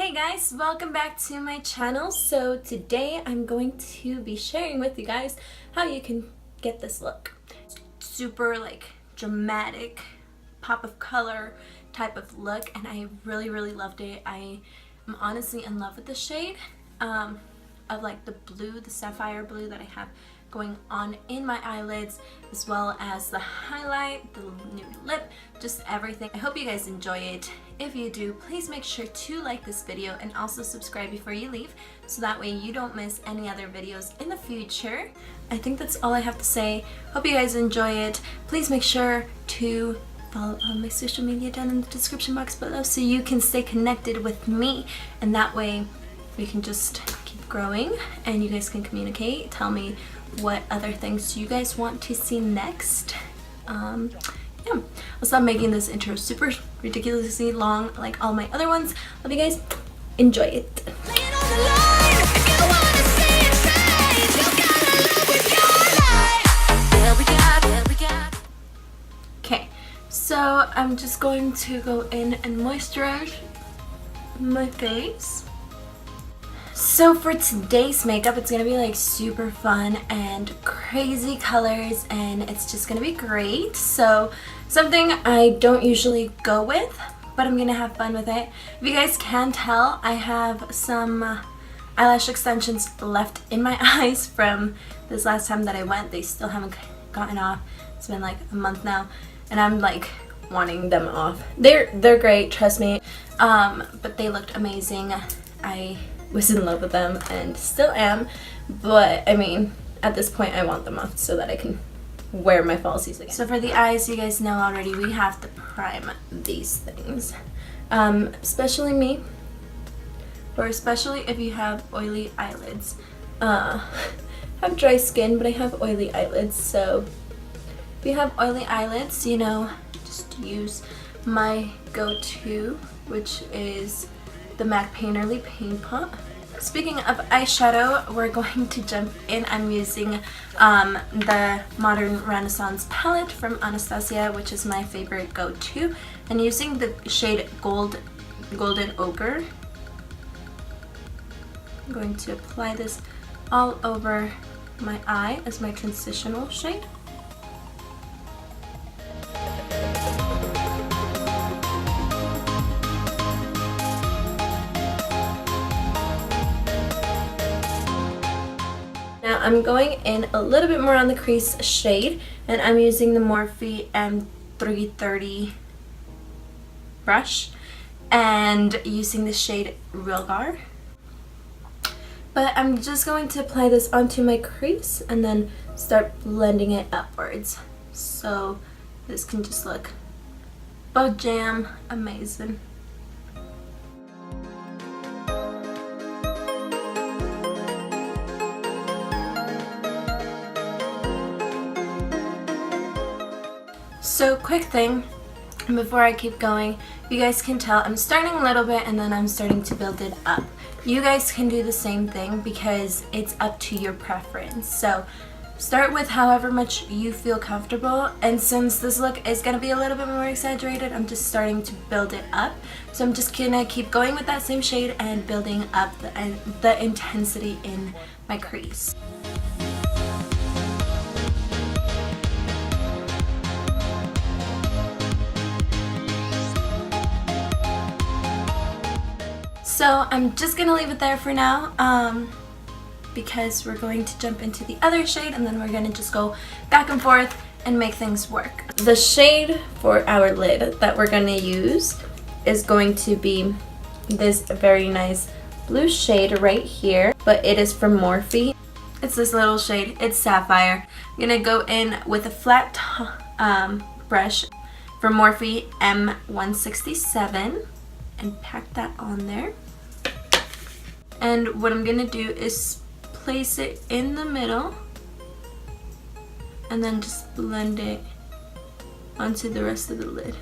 Hey guys, welcome back to my channel. So today I'm going to be sharing with you guys how you can get this look. Super like dramatic pop of color type of look, and I really loved it. I am honestly in love with the shade of like the blue, the sapphire blue that I have going on in my eyelids, as well as the highlight, the nude lip, just everything. I hope you guys enjoy it. If you do, please make sure to like this video and also subscribe before you leave, so that way you don't miss any other videos in the future. I think that's all I have to say. Hope you guys enjoy it. Please make sure to follow all my social media down in the description box below so you can stay connected with me, and that way we can just keep growing and you guys can communicate. Tell me what other things you guys want to see next. Yeah, I'll stop making this intro super ridiculously long like all my other ones. Love you guys. Enjoy it. Okay, so I'm just going to go in and moisturize my face. So for today's makeup, it's gonna be like super fun and crazy colors, and it's just gonna be great. So something I don't usually go with, but I'm gonna have fun with it. If you guys can tell, I have some eyelash extensions left in my eyes from this last time that I went. They still haven't gotten off. It's been like a month now, and I'm like wanting them off. They're great, trust me. But they looked amazing. I was in love with them and still am, but I mean, at this point I want them off so that I can wear my falsies again. So for the eyes, you guys know already, we have to prime these things. Especially me, or especially if you have oily eyelids. I have dry skin, but I have oily eyelids, so if you have oily eyelids, you know, just use my go-to, which is the MAC Painterly Paint Pot. Speaking of eyeshadow, we're going to jump in. I'm using the Modern Renaissance palette from Anastasia, which is my favorite go-to, and using the shade Golden Ochre. I'm going to apply this all over my eye as my transitional shade. Now I'm going in a little bit more on the crease shade, and I'm using the Morphe M330 brush and using the shade Rilgar. But I'm just going to apply this onto my crease and then start blending it upwards. So this can just look bojam amazing. So quick thing before I keep going, you guys can tell I'm starting a little bit and then I'm starting to build it up. You guys can do the same thing because it's up to your preference. So start with however much you feel comfortable, and since this look is going to be a little bit more exaggerated, I'm just starting to build it up. So I'm just gonna keep going with that same shade and building up the intensity in my crease. So I'm just gonna leave it there for now, because we're going to jump into the other shade and then we're gonna just go back and forth and make things work. The shade for our lid that we're gonna use is going to be this very nice blue shade right here, but it is from Morphe. It's this little shade, it's Sapphire. I'm gonna go in with a flat brush from Morphe M167 and pack that on there. And what I'm gonna do is place it in the middle and then just blend it onto the rest of the lid.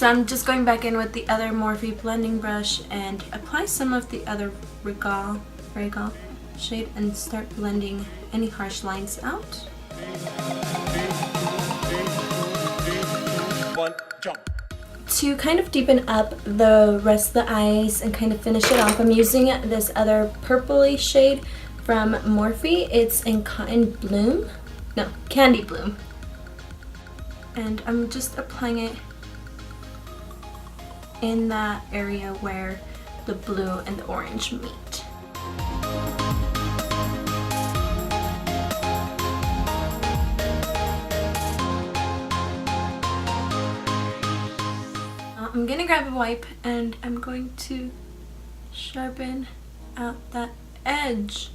So I'm just going back in with the other Morphe blending brush and apply some of the other Regal shade and start blending any harsh lines out. One, jump. To kind of deepen up the rest of the eyes and kind of finish it off, I'm using this other purpley shade from Morphe. It's in Candy Bloom. And I'm just applying it in that area where the blue and the orange meet. I'm gonna grab a wipe and I'm going to sharpen out that edge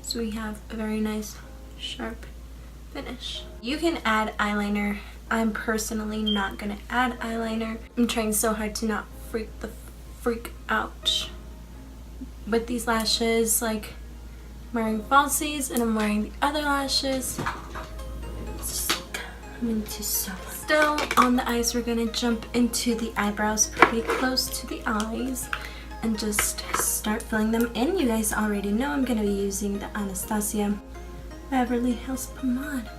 so we have a very nice sharp finish. You can add eyeliner. I'm personally not gonna add eyeliner. I'm trying so hard to not freak out with these lashes. Like, I'm wearing falsies and I'm wearing the other lashes. It's just coming to so much. Still on the eyes, we're gonna jump into the eyebrows pretty close to the eyes and just start filling them in. You guys already know I'm gonna be using the Anastasia Beverly Hills pomade.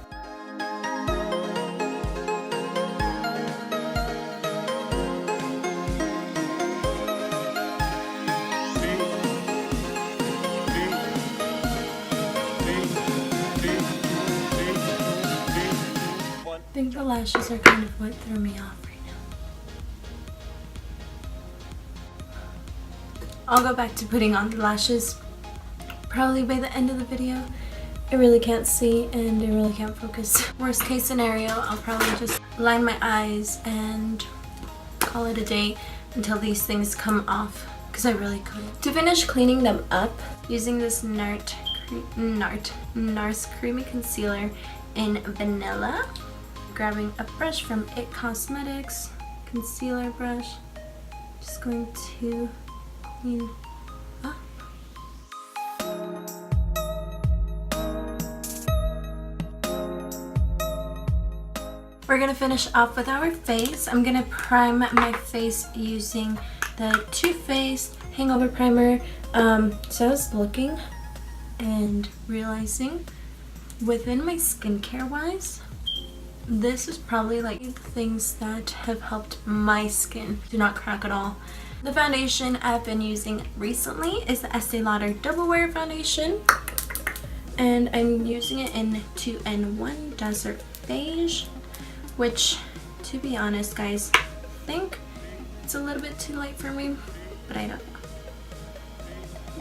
I think the lashes are kind of what threw me off right now. I'll go back to putting on the lashes probably by the end of the video. I really can't see and I really can't focus. Worst case scenario, I'll probably just line my eyes and call it a day until these things come off, because I really couldn't. To finish cleaning them up, using this NARS Creamy Concealer in Vanilla. Grabbing a brush from IT Cosmetics, concealer brush. Just going to clean up. We're gonna finish off with our face. I'm gonna prime my face using the Too Faced Hangover Primer. So I was looking and realizing within my skincare wise, this is probably like the things that have helped my skin do not crack at all. The foundation I've been using recently is the Estee Lauder Double Wear Foundation, and I'm using it in 2N1 Desert Beige, which, to be honest guys, I think it's a little bit too light for me, but I don't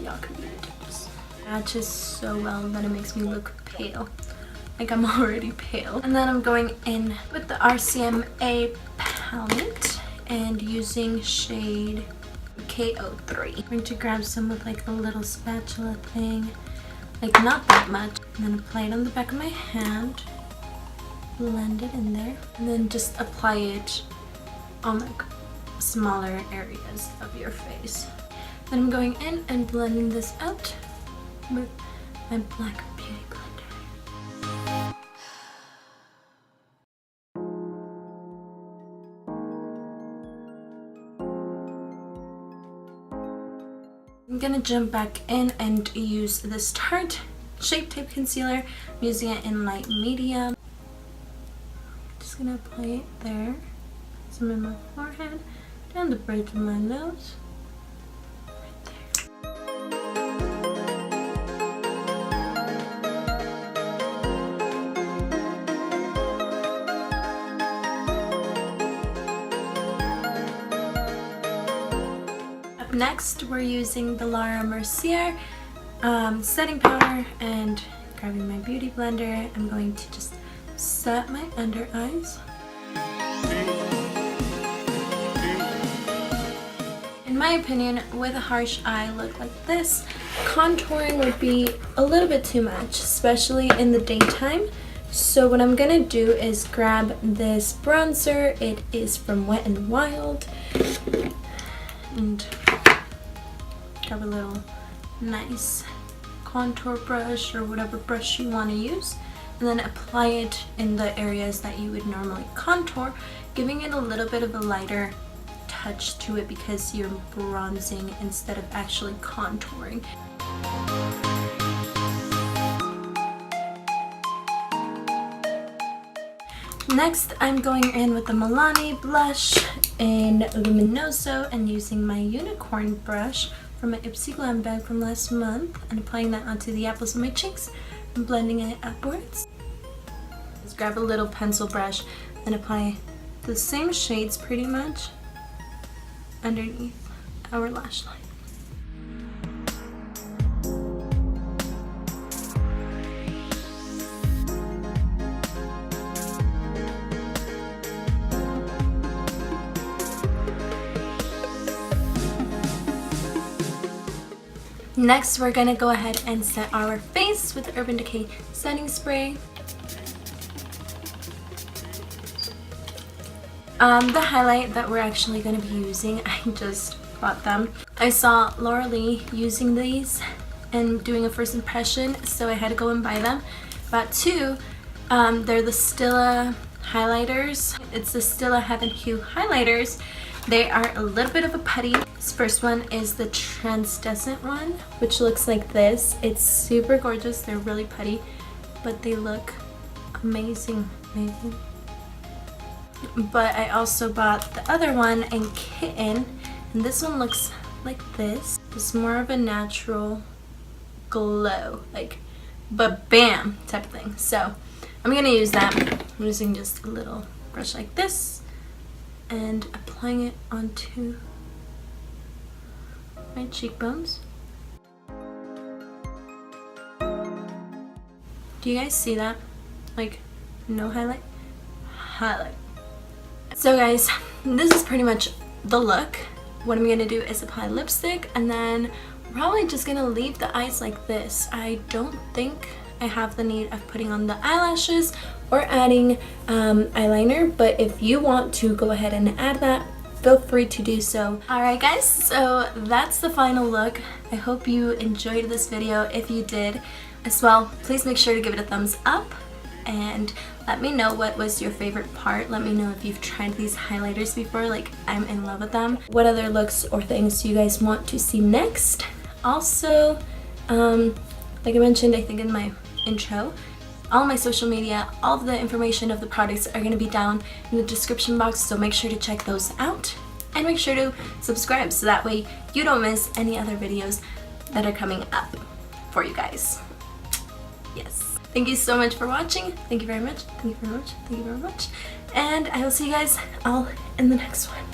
know. Y'all can be ridiculous. It matches so well that it makes me look pale. Like I'm already pale. And then I'm going in with the RCMA palette and using shade KO3. I'm going to grab some with like a little spatula thing, like not that much, and then apply it on the back of my hand, blend it in there, and then just apply it on like smaller areas of your face. Then I'm going in and blending this out with my black beauty blender. I'm gonna jump back in and use this Tarte Shape Tape Concealer. I'm using it in light medium. Just gonna apply it there. Some in my forehead, down the bridge of my nose. Right there. Next, we're using the Laura Mercier setting powder and grabbing my beauty blender. I'm going to just set my under eyes. In my opinion, with a harsh eye look like this, contouring would be a little bit too much, especially in the daytime. So what I'm gonna do is grab this bronzer. It is from Wet n Wild. And grab a little nice contour brush or whatever brush you want to use. and then apply it in the areas that you would normally contour, giving it a little bit of a lighter touch to it because you're bronzing instead of actually contouring. Next, I'm going in with the Milani blush in Luminoso and using my unicorn brush from my Ipsy Glam bag from last month and applying that onto the apples of my cheeks and blending it upwards. Just grab a little pencil brush and apply the same shades pretty much underneath our lash line. Next, we're gonna go ahead and set our face with Urban Decay setting spray. The highlight that we're actually gonna be using, I just bought them. I saw Laura Lee using these and doing a first impression, so I had to go and buy them. Bought two. They're the Stila highlighters. It's the Stila Heaven Hue highlighters. They are a little bit of a putty. This first one is the translucent one, which looks like this. It's super gorgeous. They're really putty, but they look amazing. But I also bought the other one in Kitten, and this one looks like this. It's more of a natural glow, like ba-bam type of thing. So I'm gonna use that. I'm using just a little brush like this and applying it onto my cheekbones. Do you guys see that? Like, no highlight? Highlight. So guys, this is pretty much the look. What I'm gonna do is apply lipstick and then probably just gonna leave the eyes like this. I don't think I have the need of putting on the eyelashes or adding eyeliner, but if you want to go ahead and add that, feel free to do so. Alright guys, so that's the final look. I hope you enjoyed this video. If you did as well, please make sure to give it a thumbs up and let me know what was your favorite part. Let me know if you've tried these highlighters before, like I'm in love with them. What other looks or things do you guys want to see next? Also, like I mentioned, I think in my intro, all my social media, all of the information of the products are going to be down in the description box, so make sure to check those out and make sure to subscribe so that way you don't miss any other videos that are coming up for you guys. Yes. Thank you so much for watching. Thank you very much. Thank you very much. Thank you very much. And I will see you guys all in the next one.